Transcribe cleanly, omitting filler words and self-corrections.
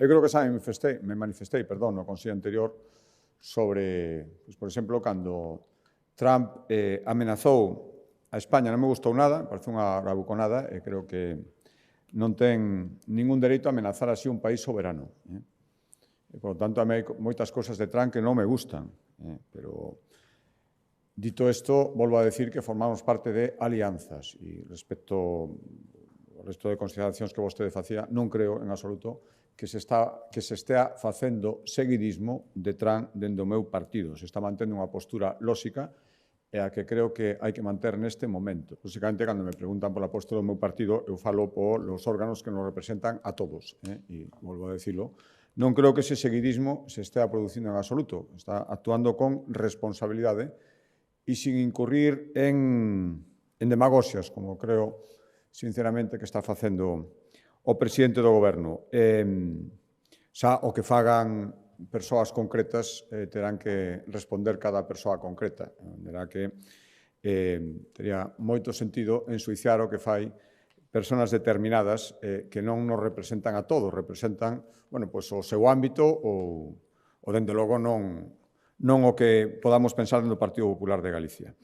Eu creo que xa me manifestei, no Consello anterior sobre, por exemplo, cando Trump amenazou a España, non me gustou nada, me parece unha bravuconada, e creo que non ten ningún dereito a amenazar así un país soberano. E, por lo tanto, a mí hai moitas cosas de Trump que non me gustan, pero dito isto, volvo a decir que formamos parte de alianzas e respecto ao resto de consideracións que vostede facía, non creo en absoluto que se estea facendo seguidismo de Trump dentro do meu partido. Se está mantendo unha postura lóxica e a que creo que hai que manter neste momento. Lóxicamente, cando me preguntan pola postura do meu partido, eu falo polos órganos que nos representan a todos. E volvo a decirlo, non creo que ese seguidismo se estea producindo en absoluto. Está actuando con responsabilidade e sin incurrir en demagoxias, como creo, sinceramente, que está facendo o presidente do Goberno. Xa o que fagan persoas concretas terán que responder cada persoa concreta. Terá que tería moito sentido ensuiciar o que fai persoas determinadas que non nos representan a todos, representan o seu ámbito ou, dende logo, non o que podamos pensar no Partido Popular de Galicia.